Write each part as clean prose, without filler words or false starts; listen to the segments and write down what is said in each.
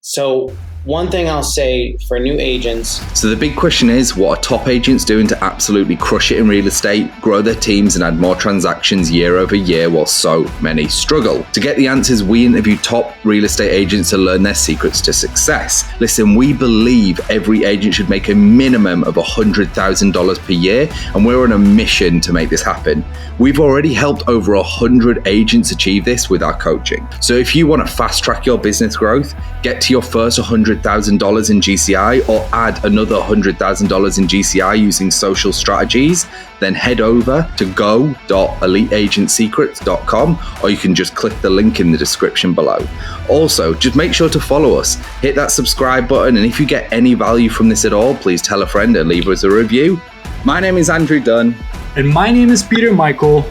So one thing I'll say for new agents. So the big question is, what are top agents doing to absolutely crush it in real estate, grow their teams and add more transactions year over year while so many struggle? To get the answers, we interview top real estate agents to learn their secrets to success. Listen, we believe every agent should make a minimum of $100,000 per year, and we're on a mission to make this happen. We've already helped over 100 agents achieve this with our coaching. So if you want to fast track your business growth, get to your first $100,000 in GCI or add another $100,000 in GCI using social strategies, then head over to go.eliteagentsecrets.com, or you can just click the link in the description below. Also, just make sure to follow us, hit that subscribe button, and if you get any value from this at all, please tell a friend and leave us a review. My name is Andrew Dunn. And my name is Peter Michael.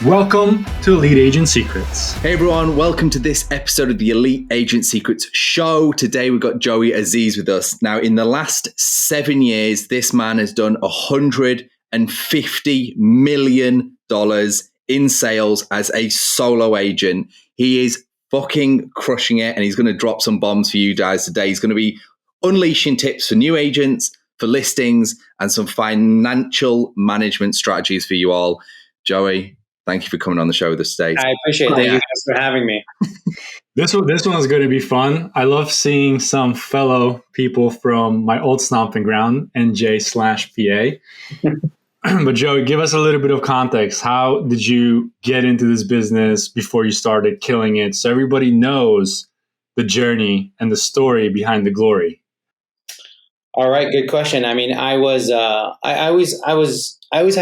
Welcome to Elite Agent Secrets. Hey everyone, welcome to this episode of the Elite Agent Secrets show. Today we've got Joey Aziz with us. Now, in the last 7 years, this man has done $150 million in sales as a solo agent. He is fucking crushing it, and he's going to drop some bombs for you guys today. He's going to be unleashing tips for new agents, for listings, and some financial management strategies for you all. Joey, thank you for coming on the show with us today. I appreciate it. Thank you guys for having me. This one is going to be fun. I love seeing some fellow people from my old stomping ground, NJ/PA. But Joey, give us a little bit of context. How did you get into this business before you started killing it, so everybody knows the journey and the story behind the glory? All right, good question. I mean, I always had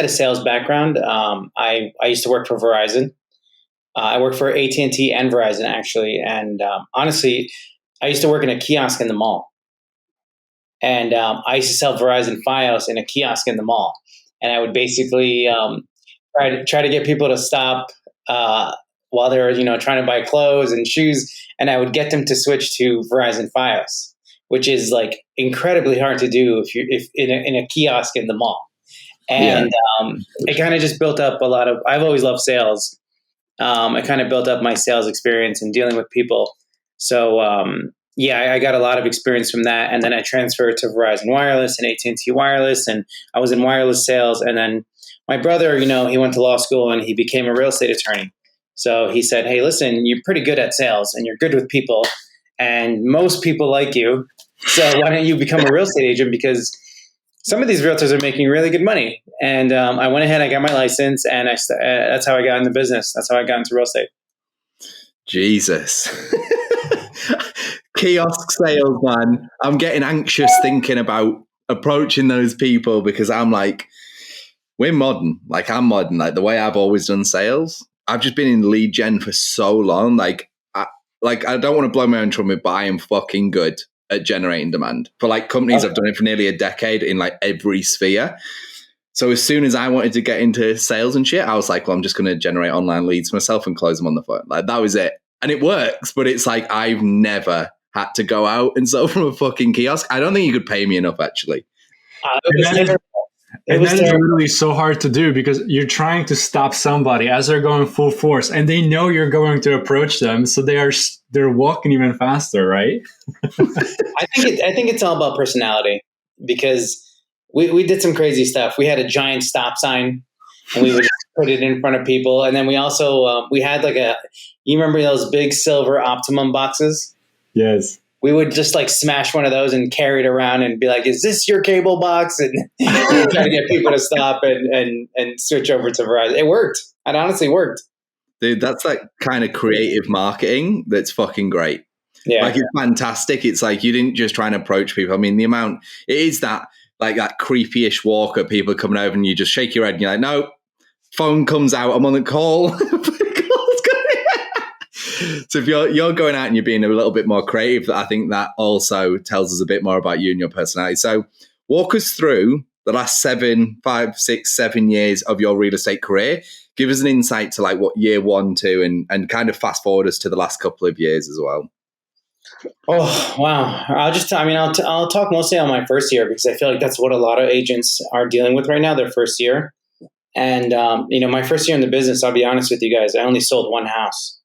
a sales background. I used to work for Verizon. I worked for AT&T and Verizon, actually. And honestly, I used to work in a kiosk in the mall. And I used to sell Verizon Fios in a kiosk in the mall. And I would basically try to get people to stop while they were, trying to buy clothes and shoes. And I would get them to switch to Verizon Fios, which is like incredibly hard to do if in a kiosk in the mall. And it kind of just built up a lot of, I've always loved sales. It kind of built up my sales experience and dealing with people. So I got a lot of experience from that. And then I transferred to Verizon Wireless and AT&T Wireless, and I was in wireless sales. And then my brother, he went to law school and he became a real estate attorney. So he said, hey, listen, you're pretty good at sales and you're good with people and most people like you. So why don't you become a real estate agent? Because some of these realtors are making really good money. And I went ahead, I got my license, and that's how I got in the business. That's how I got into real estate. Jesus. Kiosk sales, man. I'm getting anxious thinking about approaching those people because I'm like, we're modern. Like, I'm modern. Like, the way I've always done sales, I've just been in lead gen for so long. I don't want to blow my own trumpet, but I am fucking good at generating demand for like companies. I've done it for nearly a decade in like every sphere. So as soon as I wanted to get into sales and shit, I was like, well, I'm just going to generate online leads myself and close them on the phone. Like, that was it. And it works, but it's like, I've never had to go out and sell from a fucking kiosk. I don't think you could pay me enough, actually. That is literally so hard to do because you're trying to stop somebody as they're going full force, and they know you're going to approach them, so they're walking even faster, right? I think it's all about personality, because we did some crazy stuff. We had a giant stop sign, and we would just put it in front of people, and then we also we had you remember those big silver Optimum boxes? Yes. We would just like smash one of those and carry it around and be like, is this your cable box? And try to get people to stop and switch over to Verizon. It worked. It honestly worked. Dude, that's like kind of creative marketing that's fucking great. Yeah. Like, it's fantastic. It's like you didn't just try and approach people. I mean, the amount, it is that like that creepy-ish walk of people coming over and you just shake your head and you're like, no, phone comes out, I'm on the call. So if you're going out and you're being a little bit more creative, I think that also tells us a bit more about you and your personality. So walk us through the last 7 years of your real estate career. Give us an insight to like what year 1, 2, and kind of fast forward us to the last couple of years as well. Oh, wow. I'll talk mostly on my first year, because I feel like that's what a lot of agents are dealing with right now, their first year. And, my first year in the business, I'll be honest with you guys, I only sold one house.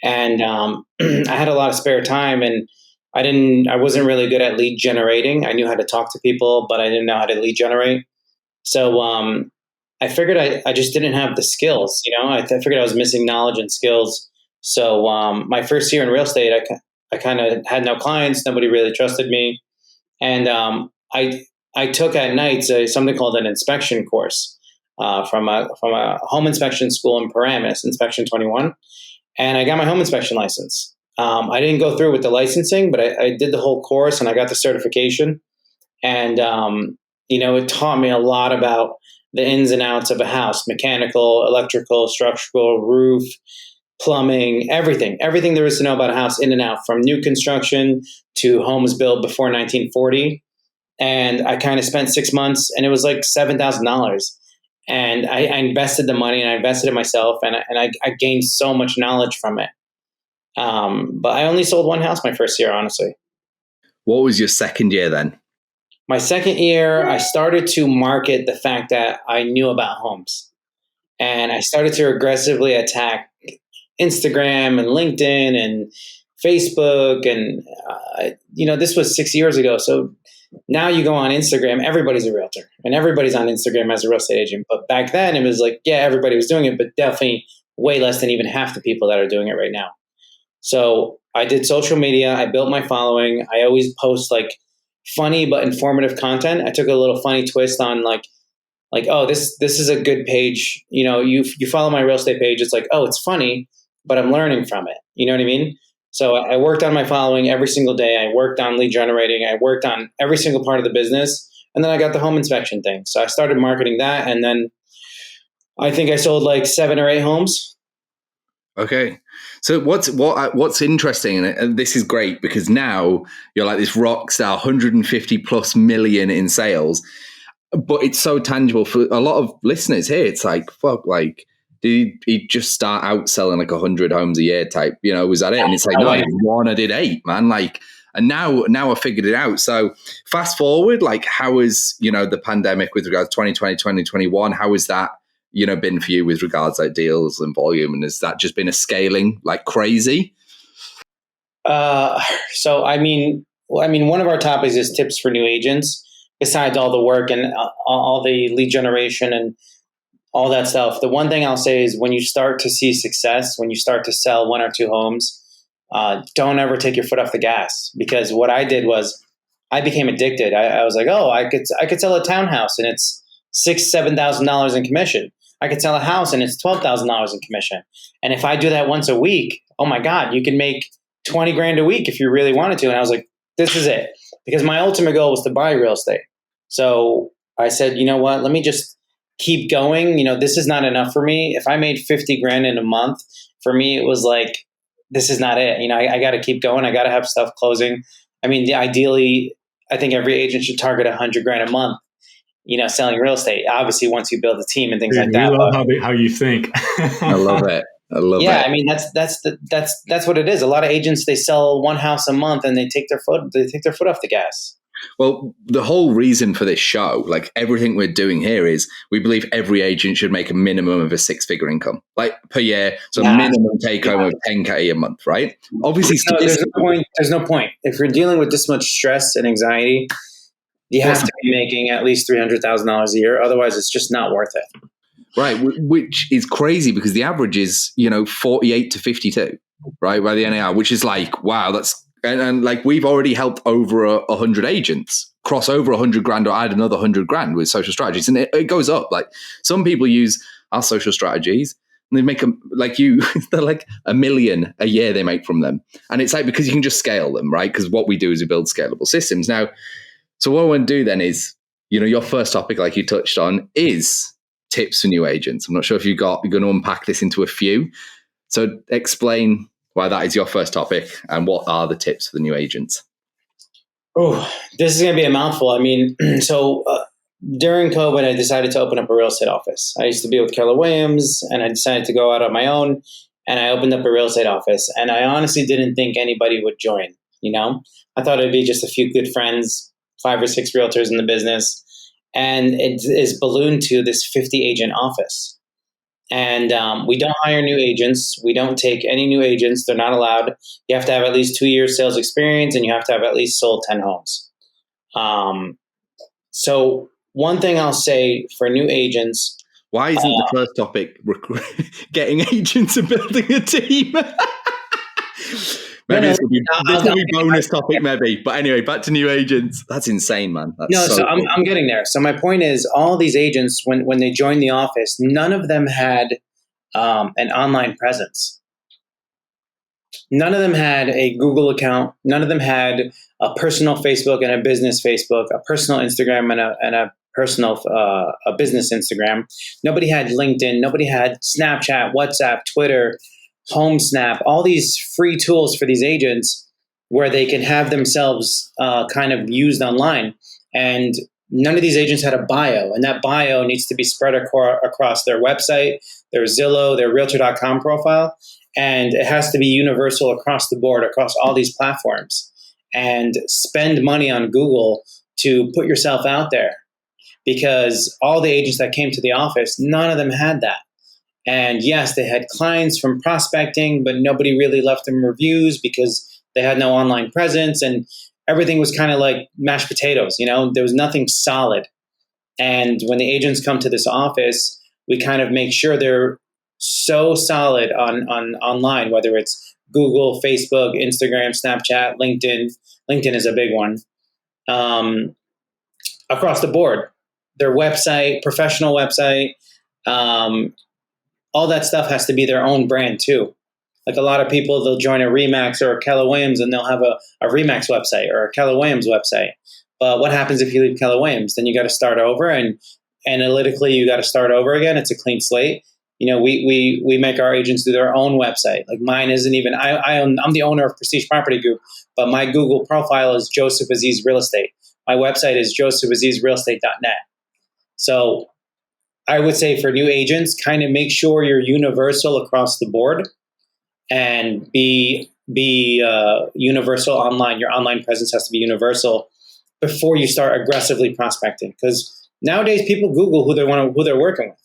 And I had a lot of spare time, and I wasn't really good at lead generating. I knew how to talk to people, but I didn't know how to lead generate. So I figured I just didn't have the skills. I figured I was missing knowledge and skills. So my first year in real estate, I kind of had no clients. Nobody really trusted me, and I took at nights something called an inspection course from a home inspection school in Paramus, Inspection 21, and I got my home inspection license. I didn't go through with the licensing, but I did the whole course and I got the certification. And it taught me a lot about the ins and outs of a house: mechanical, electrical, structural, roof, plumbing, everything there is to know about a house, in and out, from new construction to homes built before 1940. And I kind of spent 6 months, and it was like $7,000. And I invested the money, and I invested in myself, and I gained so much knowledge from it. But I only sold one house my first year, honestly. What was your second year then? My second year, I started to market the fact that I knew about homes. And I started to aggressively attack Instagram and LinkedIn and Facebook. And, this was 6 years ago. So now you go on Instagram, everybody's a realtor and everybody's on Instagram as a real estate agent. But back then it was like, yeah, everybody was doing it, but definitely way less than even half the people that are doing it right now. So I did social media. I built my following. I always post like funny but informative content. I took a little funny twist on like, oh, this is a good page. You follow my real estate page. It's like, oh, it's funny, but I'm learning from it. You know what I mean? So I worked on my following every single day. I worked on lead generating. I worked on every single part of the business. And then I got the home inspection thing. So I started marketing that. And then I think I sold like 7 or 8 homes. Okay. So what's interesting, and this is great because now you're like this rock star, 150 plus million in sales, but it's so tangible for a lot of listeners here. It's like, fuck, like, did he just start out selling like 100 homes a year type, was that it? And it's like, no, I did 1, I did 8, man. Like, and now I figured it out. So fast forward, like, how is, the pandemic with regards to 2020, 2021, how is that, been for you with regards like deals and volume? And has that just been a scaling like crazy? So, I mean, one of our topics is tips for new agents, besides all the work and all the lead generation and all that stuff. The one thing I'll say is when you start to see success, when you start to sell 1 or 2 homes, don't ever take your foot off the gas. Because what I did was I became addicted. I was like, oh, I could sell a townhouse and it's $6,000-$7,000 in commission. I could sell a house and it's $12,000 in commission. And if I do that once a week, oh my God, you can make 20 grand a week if you really wanted to. And I was like, this is it. Because my ultimate goal was to buy real estate. So I said, you know what, let me just keep going. This is not enough for me. If I made 50 grand in a month, for me, it was like, this is not it. I got to keep going. I got to have stuff closing. I mean, ideally, I think every agent should target 100 grand a month, selling real estate. Obviously, once you build a team and things like that. We love how you think. I love it. Yeah, I mean that's what it is. A lot of agents, they sell 1 house a month and they take their foot off the gas. Well, the whole reason for this show, like everything we're doing here, is we believe every agent should make a minimum of a 6-figure income, like per year. So minimum take home of 10K a month, right? Obviously, there's no point. If you're dealing with this much stress and anxiety, you have to be making at least $300,000 a year. Otherwise, it's just not worth it. Right, which is crazy because the average is 48 to 52, right, by the NAR, which is like, wow, that's and like we've already helped over 100 agents cross over 100 grand or add another 100 grand with social strategies, and it goes up. Like some people use our social strategies and they make them like they're like $1 million a year they make from them, and it's like because you can just scale them, right? Because what we do is we build scalable systems. Now, so what I want to do then is, your first topic, like you touched on, is tips for new agents. I'm not sure if you're going to unpack this into a few. So explain why that is your first topic and what are the tips for the new agents. Oh, this is going to be a mouthful. I mean, so during COVID, I decided to open up a real estate office. I used to be with Keller Williams and I decided to go out on my own and I opened up a real estate office. And I honestly didn't think anybody would join, I thought it'd be just a few good friends, 5 or 6 realtors in the business. And it is ballooned to this 50 agent office. And we don't hire new agents. We don't take any new agents. They're not allowed. You have to have at least 2 years sales experience, and you have to have at least sold 10 homes. So one thing I'll say for new agents. Why isn't the first topic getting agents and building a team? Maybe this will be bonus topic, maybe. But anyway, back to new agents. That's insane, man. That's so I'm getting there. So my point is, all these agents, when they joined the office, none of them had an online presence. None of them had a Google account. None of them had a personal Facebook and a business Facebook, a personal Instagram and a personal a business Instagram. Nobody had LinkedIn. Nobody had Snapchat, WhatsApp, Twitter, HomeSnap, all these free tools for these agents where they can have themselves kind of used online. And none of these agents had a bio, and that bio needs to be spread across their website, their Zillow, their Realtor.com profile, and it has to be universal across the board, across all these platforms. And spend money on Google to put yourself out there, because all the agents that came to the office, none of them had that. And yes, they had clients from prospecting, but nobody really left them reviews because they had no online presence, and everything was kind of like mashed potatoes. There was nothing solid. And when the agents come to this office, we kind of make sure they're so solid on online, whether it's Google, Facebook, Instagram, Snapchat, LinkedIn. LinkedIn is a big one. Across the board, their website, professional website, all that stuff has to be their own brand too. Like a lot of people, they'll join a Remax or a Keller Williams, and they'll have a Remax website or a Keller Williams website. But what happens if you leave Keller Williams? Then you got to start over, and analytically, you got to start over again. It's a clean slate. We make our agents do their own website. Like mine isn't even. I'm the owner of Prestige Property Group, but my Google profile is Joseph Aziz Real Estate. My website is josephazizrealestate.net. So I would say for new agents, kind of make sure you're universal across the board, and be universal online. Your online presence has to be universal before you start aggressively prospecting, because nowadays people Google who they're working with.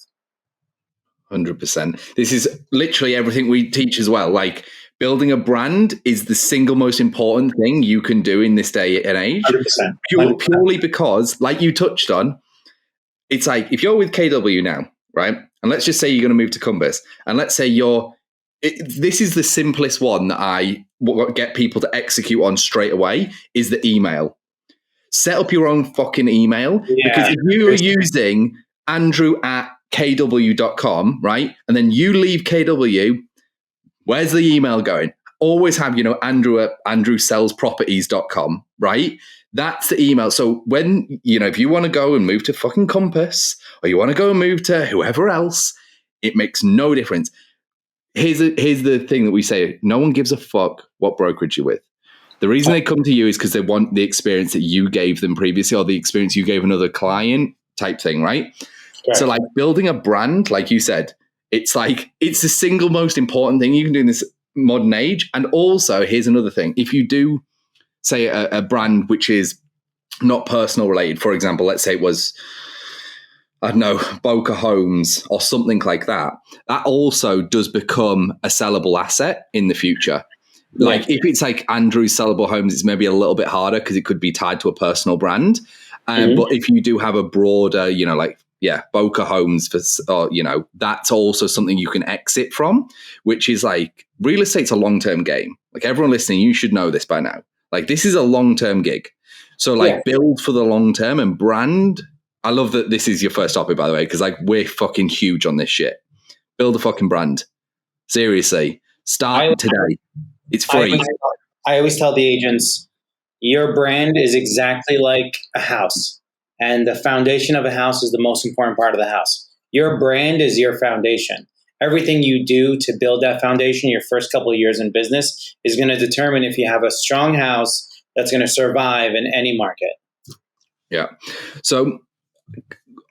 100%. This is literally everything we teach as well. Like, building a brand is the single most important thing you can do in this day and age. 100%. Purely because, like you touched on, it's like if you're with KW now, right? And let's just say you're going to move to Compass, and let's say this is the simplest one that I get people to execute on straight away is the email. Set up your own fucking email, because if you are using andrew@kw.com, right? And then you leave KW, where's the email going? Always have, andrew@andrewsellsproperties.com, right? That's the email. So when, if you want to go and move to fucking Compass, or you want to go and move to whoever else, it makes no difference. Here's the thing that we say: no one gives a fuck what brokerage you're with. The reason they come to you is because they want the experience that you gave them previously, or the experience you gave another client type thing, right? Okay. So like building a brand, like you said, it's the single most important thing you can do in this modern age. And also, here's another thing. If you do, say, a brand which is not personal related, for example, let's say it was, I don't know, Boca Homes or something like that, that also does become a sellable asset in the future. Like if it's like Andrew's Sellable Homes, it's maybe a little bit harder because it could be tied to a personal brand. But if you do have a broader, Boca Homes, that's also something you can exit from, which is like real estate's a long-term game. Like everyone listening, you should know this by now. Like this is a long-term gig. So build for the long-term and brand. I love that this is your first topic, by the way, because like we're fucking huge on this shit. Build a fucking brand. Seriously. Start today. It's free. I always tell the agents, your brand is exactly like a house, and the foundation of a house is the most important part of the house. Your brand is your foundation. Everything you do to build that foundation, your first couple of years in business, is going to determine if you have a strong house that's going to survive in any market. Yeah. So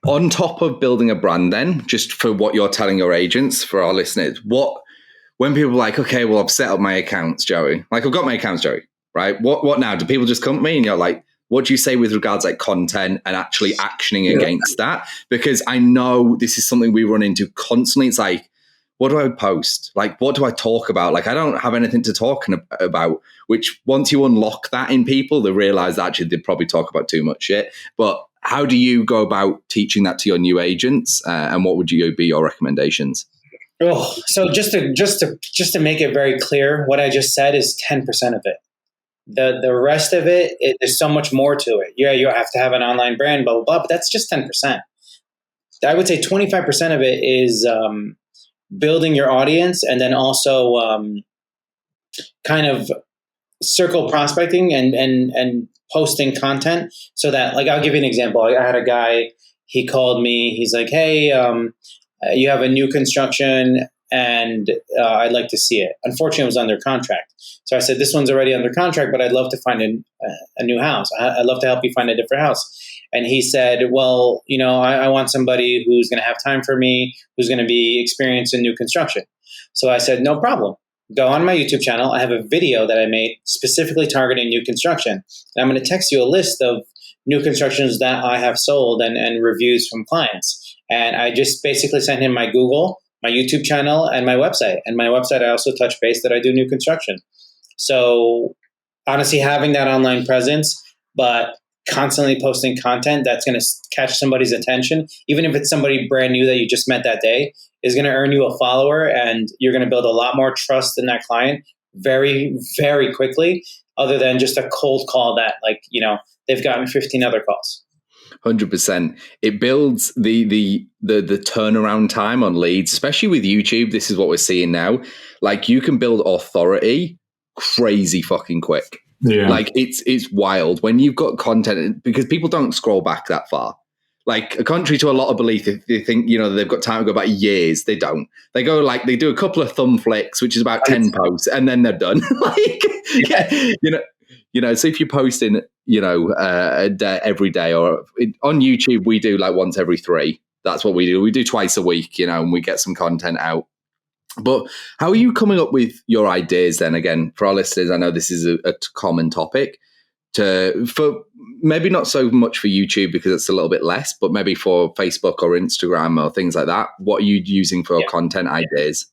on top of building a brand, then, just for what you're telling your agents, for our listeners, when people are like, okay, well, I've set up my accounts, Joey. Like, I've got my accounts, Joey, right? What now? Do people just come to me and you're like, what do you say with regards like content and actually actioning against that? Because I know this is something we run into constantly. It's like, what do I post? Like, what do I talk about? Like, I don't have anything to talk about, which once you unlock that in people, they realize that actually they probably talk about too much shit. But how do you go about teaching that to your new agents? And what would be your recommendations? Oh, so just to make it very clear, what I just said is 10% of it. The rest of it, there's so much more to it. Yeah, you have to have an online brand, blah, blah, blah, but that's just 10%. I would say 25% of it is building your audience, and then also kind of circle prospecting and posting content so that, like, I'll give you an example. I had a guy, he called me, he's like, hey, you have a new construction and I'd like to see it. Unfortunately, it was under contract. So I said, this one's already under contract, but I'd love to find a new house. I'd love to help you find a different house. And he said, well, I want somebody who's going to have time for me, who's going to be experienced in new construction. So I said, no problem. Go on my YouTube channel. I have a video that I made specifically targeting new construction. And I'm going to text you a list of new constructions that I have sold and reviews from clients. And I just basically sent him my Google, my YouTube channel, and my website. And my website, I also touch base that I do new construction. So honestly, having that online presence, but constantly posting content that's going to catch somebody's attention, even if it's somebody brand new that you just met that day, is going to earn you a follower, and you're going to build a lot more trust in that client very, very quickly, other than just a cold call that, like, they've gotten 15 other calls. 100%. It builds the turnaround time on leads, especially with YouTube. This is what we're seeing now. Like, you can build authority crazy fucking quick. Yeah. Like, it's wild when you've got content, because people don't scroll back that far. Like, contrary to a lot of belief, if they think, they've got time to go back years, they don't. They go, like, they do a couple of thumb flicks, which is about 10 posts, and then they're done. Like, yeah, so if you're posting, a day, every day, or on YouTube, we do like once every 3. That's what we do. We do twice a week, and we get some content out. But how are you coming up with your ideas then? Again, for our listeners, I know this is a common topic, for maybe not so much for YouTube because it's a little bit less, but maybe for Facebook or Instagram or things like that. What are you using for content ideas?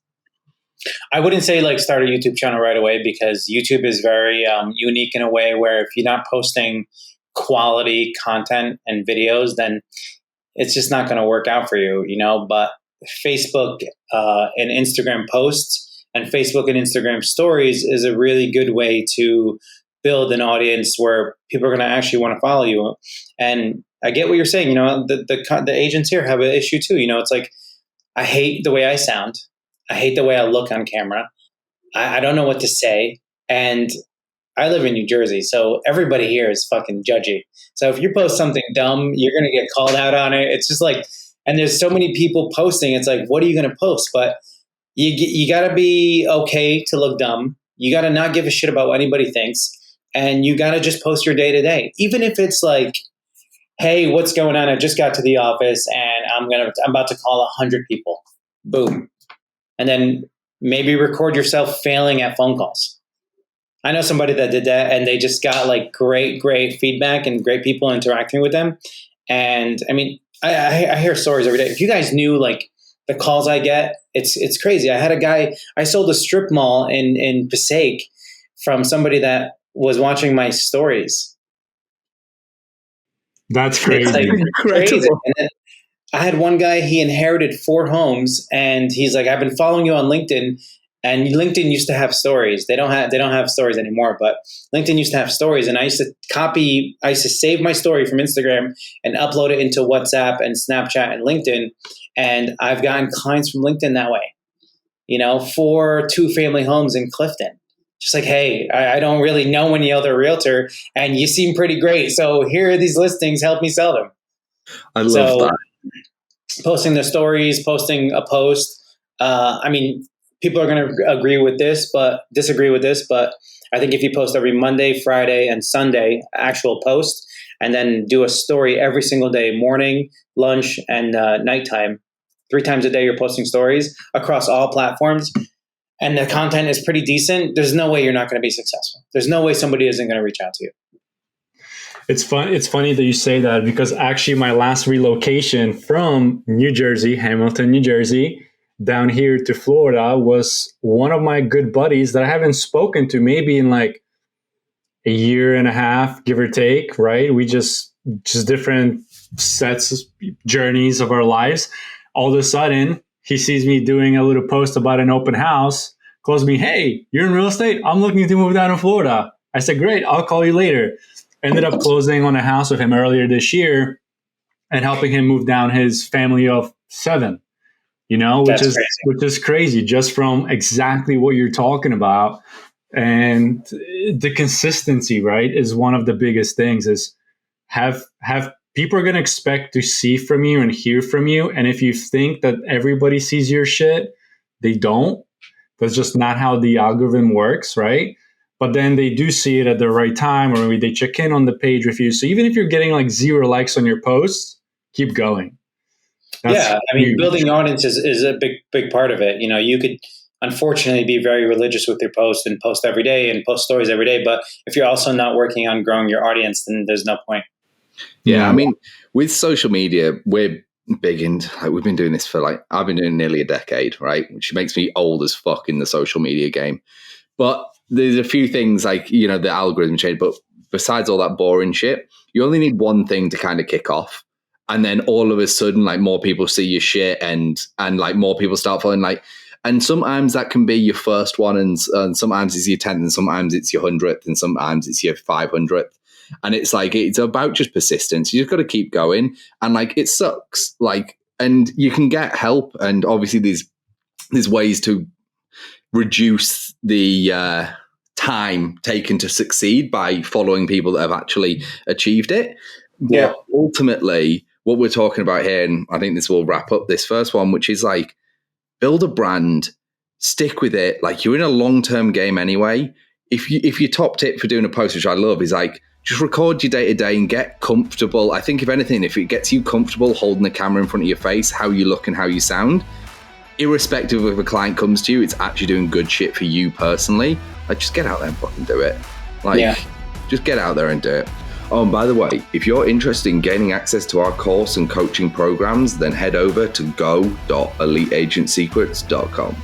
I wouldn't say like start a YouTube channel right away, because YouTube is very unique in a way where if you're not posting quality content and videos, then it's just not going to work out for you, But Facebook and Instagram posts and Facebook and Instagram stories is a really good way to build an audience where people are going to actually want to follow you. And I get what you're saying. The agents here have an issue too. It's like, I hate the way I sound. I hate the way I look on camera. I don't know what to say. And I live in New Jersey, so everybody here is fucking judgy. So if you post something dumb, you're going to get called out on it. It's just like, and there's so many people posting. It's like, what are you going to post? But you got to be okay to look dumb. You got to not give a shit about what anybody thinks. And you got to just post your day to day. Even if it's like, hey, what's going on? I just got to the office and I'm about to call 100 people. Boom. And then maybe record yourself failing at phone calls. I know somebody that did that, and they just got like great feedback and great people interacting with them. And I mean, I hear stories every day. If you guys knew like the calls I get, it's crazy. I had a guy, I sold a strip mall in Passaic from somebody that was watching my stories. That's crazy. It's like crazy. And then I had one guy, he inherited 4 homes, and he's like, I've been following you on LinkedIn, and LinkedIn used to have stories. They don't have stories anymore, but LinkedIn used to have stories. And I used to save my story from Instagram and upload it into WhatsApp and Snapchat and LinkedIn. And I've gotten clients from LinkedIn that way, 4 2-family homes in Clifton. Just like, hey, I don't really know any other realtor, and you seem pretty great. So here are these listings. Help me sell them. I love that. Posting the stories, posting a post. I mean, people are going to disagree with this, but I think if you post every Monday, Friday, and Sunday, actual post, and then do a story every single day, morning, lunch, and nighttime, 3 times a day, you're posting stories across all platforms, and the content is pretty decent, there's no way you're not going to be successful. There's no way somebody isn't going to reach out to you. It's fun. It's funny that you say that because actually my last relocation from New Jersey, Hamilton, New Jersey, down here to Florida was one of my good buddies that I haven't spoken to maybe in like a year and a half, give or take, right? We just different sets, journeys of our lives. All of a sudden, he sees me doing a little post about an open house, calls me, "Hey, you're in real estate? I'm looking to move down to Florida." I said, "Great, I'll call you later." Ended up closing on a house with him earlier this year and helping him move down his family of 7, which is crazy just from exactly what you're talking about. And the consistency, right, is one of the biggest things. Is have people are going to expect to see from you and hear from you. And if you think that everybody sees your shit, they don't. That's just not how the algorithm works, right? But then they do see it at the right time, or maybe they check in on the page with you. So even if you're getting like 0 likes on your posts, keep going. That's huge. Building audience is a big part of it. You could unfortunately be very religious with your post and post every day and post stories every day. But if you're also not working on growing your audience, then there's no point. Yeah. I mean, with social media, we're big into, we've been doing this for I've been doing nearly a decade, right? Which makes me old as fuck in the social media game. But there's a few things the algorithm change, but besides all that boring shit, you only need one thing to kind of kick off. And then all of a sudden, more people see your shit and more people start following, and sometimes that can be your first one and sometimes it's your 10th and sometimes it's your 100th and sometimes it's your 500th. And it's it's about just persistence. You just got to keep going. And it sucks. And you can get help. And obviously there's ways to reduce the time taken to succeed by following people that have actually achieved it. Yeah. But ultimately, what we're talking about here, and I think this will wrap up this first one, which is build a brand, stick with it. You're in a long-term game anyway. If your top tip for doing a post, which I love, is just record your day-to-day and get comfortable. I think if anything, if it gets you comfortable holding the camera in front of your face, how you look and how you sound, irrespective of if a client comes to you, it's actually doing good shit for you personally. Just get out there and fucking do it. Just get out there and do it. Oh, and by the way, if you're interested in gaining access to our course and coaching programs, then head over to go.eliteagentsecrets.com.